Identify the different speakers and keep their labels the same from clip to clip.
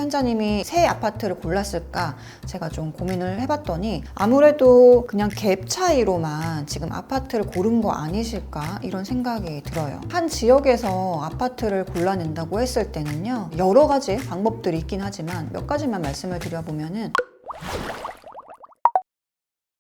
Speaker 1: 사연자님이 새 아파트를 골랐을까 제가 좀 고민을 해봤더니 아무래도 그냥 갭 차이로만 지금 아파트를 고른 거 아니실까 이런 생각이 들어요. 한 지역에서 아파트를 골라낸다고 했을 때는요, 여러 가지 방법들이 있긴 하지만 몇 가지만 말씀을 드려보면은,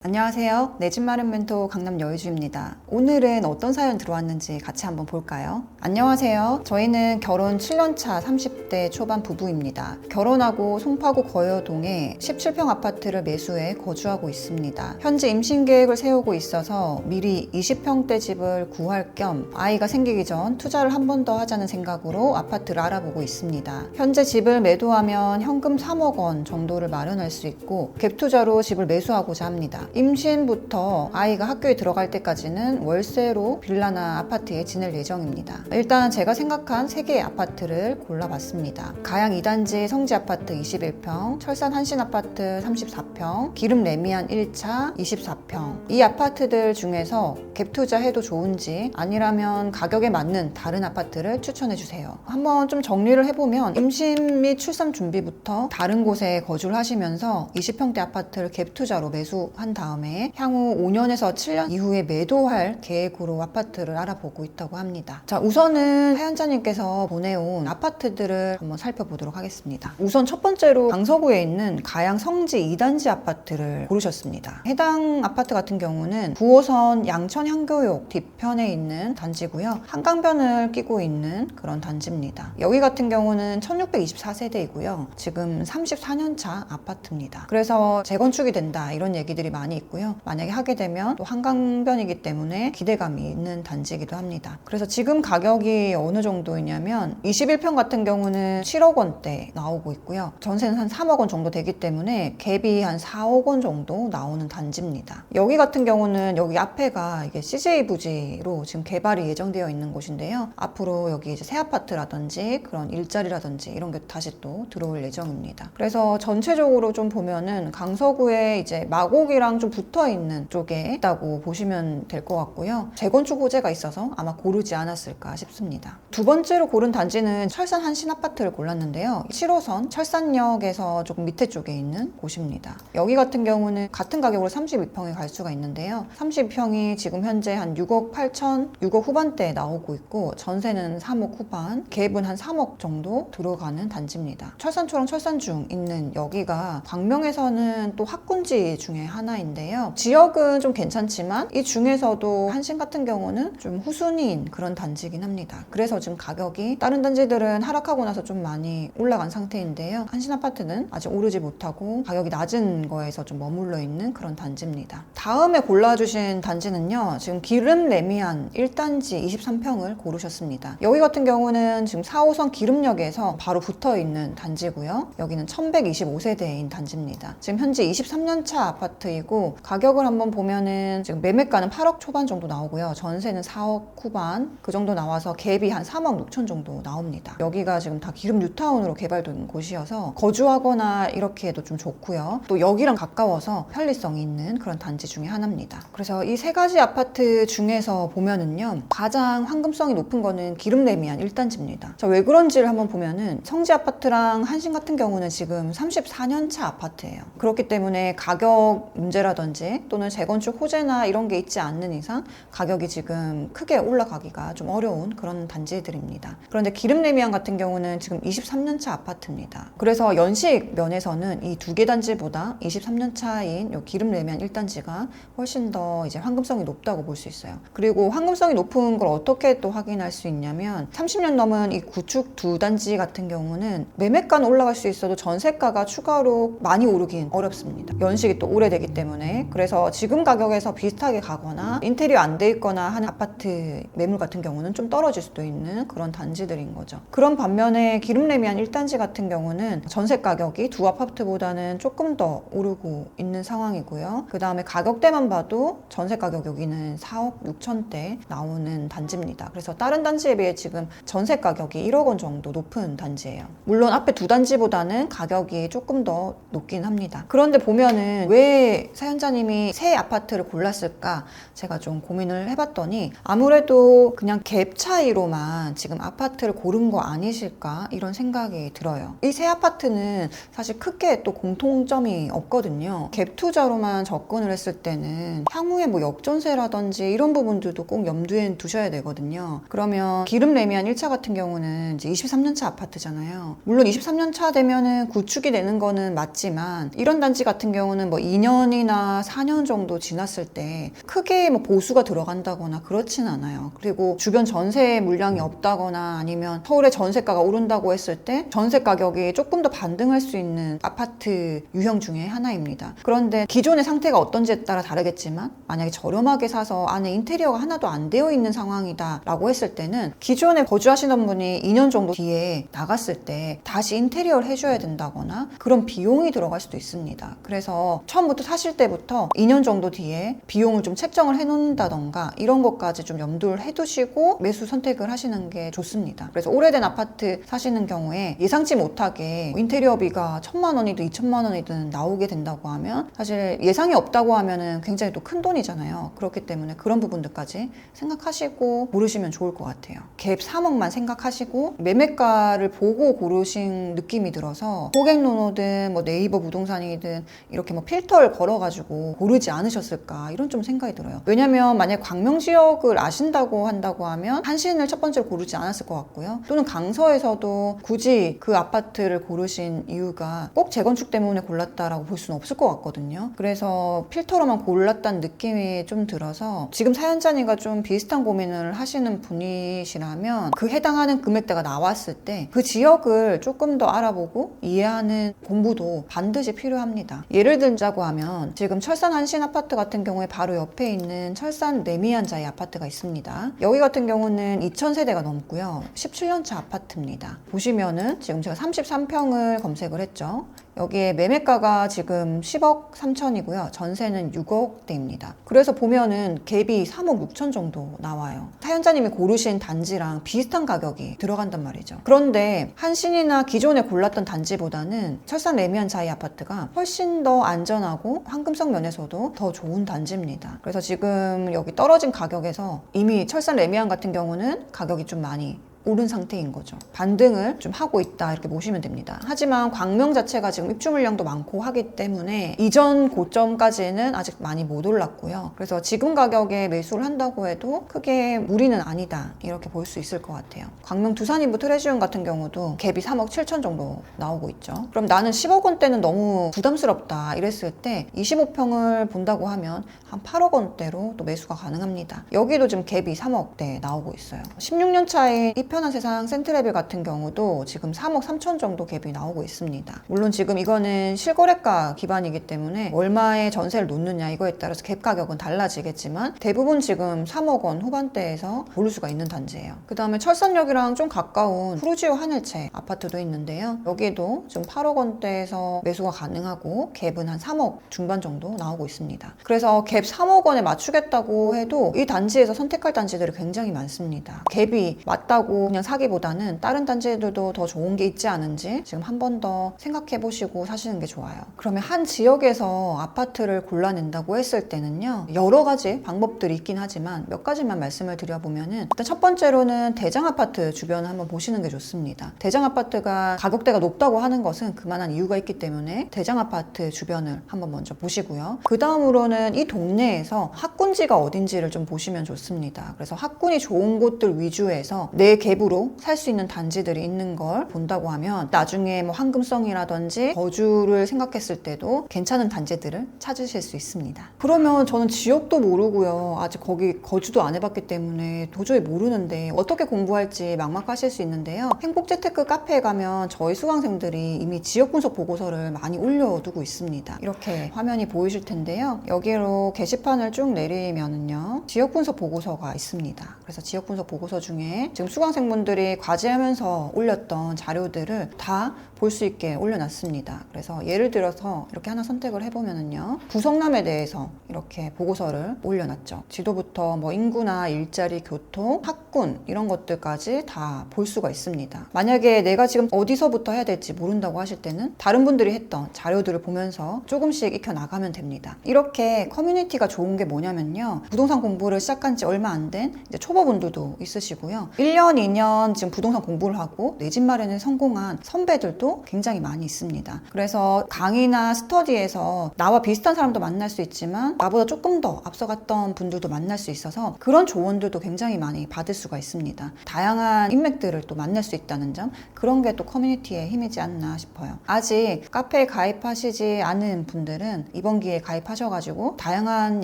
Speaker 1: 안녕하세요. 내 집 마련 멘토 강남 여의주입니다. 오늘은 어떤 사연 들어왔는지 같이 한번 볼까요? 안녕하세요. 저희는 결혼 7년차 30대 초반 부부입니다. 결혼하고 송파구 거여동에 17평 아파트를 매수해 거주하고 있습니다. 현재 임신 계획을 세우고 있어서 미리 20평대 집을 구할 겸 아이가 생기기 전 투자를 한 번 더 하자는 생각으로 아파트를 알아보고 있습니다. 현재 집을 매도하면 현금 3억 원 정도를 마련할 수 있고 갭 투자로 집을 매수하고자 합니다. 임신부터 아이가 학교에 들어갈 때까지는 월세로 빌라나 아파트에 지낼 예정입니다. 일단 제가 생각한 3개의 아파트를 골라봤습니다. 가양 2단지 성지 아파트 21평, 철산 한신 아파트 34평, 기름 레미안 1차 24평. 이 아파트들 중에서 갭 투자해도 좋은지 아니라면 가격에 맞는 다른 아파트를 추천해주세요. 한번 좀 정리를 해보면 임신 및 출산 준비부터 다른 곳에 거주를 하시면서 20평대 아파트를 갭 투자로 매수한 다음에 향후 5년에서 7년 이후에 매도할 계획으로 아파트를 알아보고 있다고 합니다. 자, 우선은 사연자님께서 보내온 아파트들을 한번 살펴보도록 하겠습니다. 우선 첫 번째로 강서구에 있는 가양 성지 2단지 아파트를 고르셨습니다. 해당 아파트 같은 경우는 9호선 양천 향교역 뒤편에 있는 단지고요. 한강변을 끼고 있는 그런 단지입니다. 여기 같은 경우는 1624세대이고요. 지금 34년차 아파트입니다. 그래서 재건축이 된다 이런 얘기들이 많이 있고요. 만약에 하게 되면 또 한강변이기 때문에 기대감이 있는 단지이기도 합니다. 그래서 지금 가격이 어느 정도이냐면 21평 같은 경우는 7억 원대 나오고 있고요. 전세는 한 3억 원 정도 되기 때문에 갭이 한 4억 원 정도 나오는 단지입니다. 여기 같은 경우는 여기 앞에가 이게 CJ 부지로 지금 개발이 예정되어 있는 곳인데요. 앞으로 여기 이제 새 아파트라든지 그런 일자리라든지 이런 게 다시 또 들어올 예정입니다. 그래서 전체적으로 좀 보면은 강서구에 이제 마곡이랑 좀 붙어있는 쪽에 있다고 보시면 될 것 같고요. 재건축 호재가 있어서 아마 고르지 않았을까 싶습니다. 두 번째로 고른 단지는 철산 한신 아파트를 골랐는데요. 7호선 철산역에서 조금 밑에 쪽에 있는 곳입니다. 여기 같은 경우는 같은 가격으로 32평에 갈 수가 있는데요. 32평이 지금 현재 한 6억 8천, 6억 후반대에 나오고 있고 전세는 3억 후반, 갭은 한 3억 정도 들어가는 단지입니다. 철산초랑 철산중 있는 여기가 광명에서는 또 학군지 중에 하나인데요. 지역은 좀 괜찮지만 이 중에서도 한신 같은 경우는 좀 후순위인 그런 단지이긴 합니다. 그래서 지금 가격이 다른 단지들은 하락하고 나서 좀 많이 올라간 상태인데요. 한신 아파트는 아직 오르지 못하고 가격이 낮은 거에서 좀 머물러 있는 그런 단지입니다. 다음에 골라주신 단지는요. 지금 기름 레미안 1단지 23평을 고르셨습니다. 여기 같은 경우는 지금 4호선 기름역에서 바로 붙어있는 단지고요. 여기는 1125세대인 단지입니다. 지금 현재 23년차 아파트이고 가격을 한번 보면은 지금 매매가는 8억 초반 정도 나오고요. 전세는 4억 후반 그 정도 나와서 갭이 한 3억 6천 정도 나옵니다. 여기가 지금 다 기름 뉴타운으로 개발된 곳이어서 거주하거나 이렇게 해도 좀 좋고요. 또 여기랑 가까워서 편리성이 있는 그런 단지 중에 하나입니다. 그래서 이 세 가지 아파트 중에서 보면은요. 가장 황금성이 높은 거는 기름 레미안 1단지입니다. 자, 왜 그런지를 한번 보면은 성지 아파트랑 한신 같은 경우는 지금 34년차 아파트예요. 그렇기 때문에 가격 문제라든지 또는 재건축 호재나 이런 게 있지 않는 이상 가격이 지금 크게 올라가기가 좀 어려운 그런 단지들입니다. 그런데 기름 레미안 같은 경우는 지금 23년차 아파트입니다. 그래서 연식 면에서는 이 두 개 단지보다 23년차인 요 기름 레미안 1단지가 훨씬 더 이제 황금성이 높다고 볼 수 있어요. 그리고 황금성이 높은 걸 어떻게 또 확인할 수 있냐면 30년 넘은 이 구축 두 단지 같은 경우는 매매가는 올라갈 수 있어도 전세가가 추가로 많이 오르긴 어렵습니다. 연식이 또 오래되기 때문에. 그래서 지금 가격에서 비슷하게 가거나 인테리어 안 돼 있거나 하는 아파트 매물 같은 경우는 좀 떨어질 수도 있는 그런 단지들인 거죠. 그런 반면에 기름 레미안 1단지 같은 경우는 전세 가격이 두 아파트보다는 조금 더 오르고 있는 상황이고요. 그 다음에 가격대만 봐도 전세 가격 여기는 4억 6천대 나오는 단지입니다. 그래서 다른 단지에 비해 지금 전세 가격이 1억 원 정도 높은 단지예요. 물론 앞에 두 단지보다는 가격이 조금 더 높긴 합니다. 그런데 보면은 왜 사연자님이 새 아파트를 골랐을까 제가 좀 고민을 해봤더니 아무래도 그냥 갭 차이로만 지금 아파트를 고른 거 아니실까 이런 생각이 들어요. 이 새 아파트는 사실 크게 또 공통점이 없거든요. 갭 투자로만 접근을 했을 때는 향후에 뭐 역전세라든지 이런 부분들도 꼭 염두에 두셔야 되거든요. 그러면 기름 레미안 1차 같은 경우는 이제 23년차 아파트잖아요. 물론 23년차 되면은 구축이 되는 거는 맞지만 이런 단지 같은 경우는 뭐 2년이나 4년 정도 지났을 때 크게 뭐 보수가 들어간다거나 그렇진 않아요. 그리고 주변 전세 물량이 없다거나 아니면 서울의 전세가가 오른다고 했을 때 전세 가격이 조금 더 반등할 수 있는 아파트 유형 중에 하나입니다. 그런데 기존의 상태가 어떤지에 따라 다르겠지만 만약에 저렴하게 사서 안에 인테리어가 하나도 안 되어 있는 상황이다 라고 했을 때는 기존에 거주하시는 분이 2년 정도 뒤에 나갔을 때 다시 인테리어를 해줘야 된다거나 그런 비용이 들어갈 수도 있습니다. 그래서 처음부터 사실 때부터 2년 정도 뒤에 비용을 좀 책정을 해놓는다던가 이런 것까지 좀 염두를 해두시고 매수 선택을 하시는 게 좋습니다. 그래서 오래된 아파트 사시는 경우에 예상치 못하게 인테리어비가 1,000만 원이든 2,000만 원이든 나오게 된다고 하면 사실 예상이 없다고 하면은 굉장히 또 큰 돈이잖아요. 그렇기 때문에 그런 부분들까지 생각하시고 고르시면 좋을 것 같아요. 갭 3억만 생각하시고 매매가를 보고 고르신 느낌이 들어서 고객노노든 뭐 네이버 부동산이든 이렇게 뭐 필터를 걸어가지고 고르지 않으셨을까 이런 좀 생각이 들어요. 왜냐면 만약 광명지역을 아신다고 한다고 하면 한신을 첫 번째로 고르지 않았을 것 같고요. 또는 강서에서도 굳이 그 아파트를 고르신 이유가 꼭 재건축 때문에 골랐다라고 볼 수는 없을 것 같거든요. 그래서 필터로만 골랐다는 느낌이 좀 들어서 지금 사연자님과 좀 비슷한 고민을 하시는 분이시라면 그 해당하는 금액대가 나왔을 때 그 지역을 조금 더 알아보고 이해하는 공부도 반드시 필요합니다. 예를 들자고 하면 지금 철산 한신 아파트 같은 경우에 바로 옆에 있는 철산 레미안자이 아파트가 있습니다. 여기 같은 경우는 2,000세대가 넘고요. 17년차 아파트입니다. 보시면은 지금 제가 33평을 검색을 했죠. 여기에 매매가가 지금 10억 3천이고요. 전세는 6억대입니다. 그래서 보면은 갭이 3억 6천 정도 나와요. 사연자님이 고르신 단지랑 비슷한 가격이 들어간단 말이죠. 그런데 한신이나 기존에 골랐던 단지보다는 철산 레미안 자이 아파트가 훨씬 더 안전하고 황금성 면에서도 더 좋은 단지입니다. 그래서 지금 여기 떨어진 가격에서 이미 철산 레미안 같은 경우는 가격이 좀 많이 오른 상태인 거죠. 반등을 좀 하고 있다 이렇게 보시면 됩니다. 하지만 광명 자체가 지금 입주 물량도 많고 하기 때문에 이전 고점까지는 아직 많이 못 올랐고요. 그래서 지금 가격에 매수를 한다고 해도 크게 무리는 아니다 이렇게 볼 수 있을 것 같아요. 광명 두산인부 트레지온 같은 경우도 갭이 3억 7천 정도 나오고 있죠. 그럼 나는 10억 원대는 너무 부담스럽다 이랬을 때 25평을 본다고 하면 한 8억 원대로 또 매수가 가능합니다. 여기도 지금 갭이 3억대 나오고 있어요. 16년 차에 편한 세상 센트레빌 같은 경우도 지금 3억 3천 정도 갭이 나오고 있습니다. 물론 지금 이거는 실거래가 기반이기 때문에 얼마의 전세를 놓느냐 이거에 따라서 갭 가격은 달라지겠지만 대부분 지금 3억 원 후반대에서 고를 수가 있는 단지예요. 그 다음에 철산역이랑 좀 가까운 푸르지오 하늘채 아파트도 있는데요. 여기도 지금 8억 원대에서 매수가 가능하고 갭은 한 3억 중반 정도 나오고 있습니다. 그래서 갭 3억 원에 맞추겠다고 해도 이 단지에서 선택할 단지들이 굉장히 많습니다. 갭이 맞다고 그냥 사기보다는 다른 단지들도 더 좋은 게 있지 않은지 지금 한 번 더 생각해 보시고 사시는 게 좋아요. 그러면 한 지역에서 아파트를 골라낸다고 했을 때는요, 여러 가지 방법들이 있긴 하지만 몇 가지만 말씀을 드려보면은 일단 첫 번째로는 대장 아파트 주변을 한번 보시는 게 좋습니다. 대장 아파트가 가격대가 높다고 하는 것은 그만한 이유가 있기 때문에 대장 아파트 주변을 한번 먼저 보시고요. 그 다음으로는 이 동네에서 학군지가 어딘지를 좀 보시면 좋습니다. 그래서 학군이 좋은 곳들 위주에서 내 갭으로 살 수 있는 단지들이 있는 걸 본다고 하면 나중에 뭐 황금성이라든지 거주를 생각했을 때도 괜찮은 단지들을 찾으실 수 있습니다. 그러면 저는 지역도 모르고요. 아직 거기 거주도 안 해봤기 때문에 도저히 모르는데 어떻게 공부할지 막막하실 수 있는데요. 행복재테크 카페에 가면 저희 수강생들이 이미 지역 분석 보고서를 많이 올려두고 있습니다. 이렇게 화면이 보이실 텐데요. 여기로 게시판을 쭉 내리면은요, 지역 분석 보고서가 있습니다. 그래서 지역 분석 보고서 중에 지금 수강생분들이 과제하면서 올렸던 자료들을 다 볼 수 있게 올려놨습니다. 그래서 예를 들어서 이렇게 하나 선택을 해보면은요, 구성남에 대해서 이렇게 보고서를 올려놨죠. 지도부터 뭐 인구나 일자리, 교통, 학군 이런 것들까지 다 볼 수가 있습니다. 만약에 내가 지금 어디서부터 해야 될지 모른다고 하실 때는 다른 분들이 했던 자료들을 보면서 조금씩 익혀 나가면 됩니다. 이렇게 커뮤니티가 좋은 게 뭐냐면요, 부동산 공부를 시작한 지 얼마 안 된 초보분들도 있으시고요, 1년, 2년 지금 부동산 공부를 하고 내 집 마련에 성공한 선배들도 굉장히 많이 있습니다. 그래서 강의나 스터디에서 나와 비슷한 사람도 만날 수 있지만 나보다 조금 더 앞서갔던 분들도 만날 수 있어서 그런 조언들도 굉장히 많이 받을 수가 있습니다. 다양한 인맥들을 또 만날 수 있다는 점, 그런 게 또 커뮤니티의 힘이지 않나 싶어요. 아직 카페에 가입하시지 않은 분들은 이번 기회에 가입하셔가지고 다양한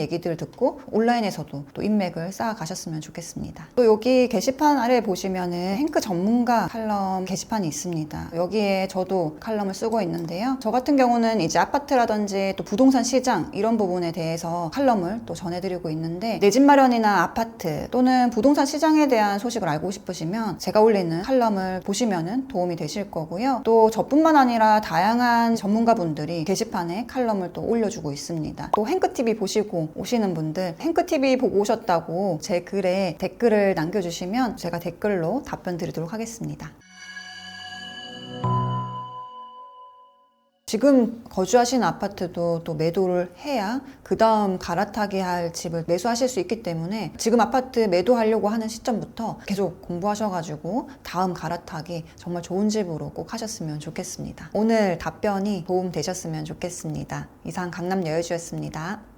Speaker 1: 얘기들을 듣고 온라인에서도 또 인맥을 쌓아가셨으면 좋겠습니다. 또 여기 게시판 아래 보시면은 행크 전문가 칼럼 게시판이 있습니다. 여기에 저도 칼럼을 쓰고 있는데요. 저 같은 경우는 이제 아파트라든지 또 부동산 시장 이런 부분에 대해서 칼럼을 또 전해드리고 있는데, 내 집 마련이나 아파트 또는 부동산 시장에 대한 소식을 알고 싶으시면 제가 올리는 칼럼을 보시면은 도움이 되실 거고요. 또 저뿐만 아니라 다양한 전문가분들이 게시판에 칼럼을 또 올려주고 있습니다. 또 행크TV 보시고 오시는 분들, 행크TV 보고 오셨다고 제 글에 댓글을 남겨주시면 제가 댓글로 답변 드리도록 하겠습니다. 지금 거주하시는 아파트도 또 매도를 해야 그 다음 갈아타기 할 집을 매수하실 수 있기 때문에 지금 아파트 매도하려고 하는 시점부터 계속 공부하셔가지고 다음 갈아타기 정말 좋은 집으로 꼭 하셨으면 좋겠습니다. 오늘 답변이 도움 되셨으면 좋겠습니다. 이상 강남 여유주였습니다.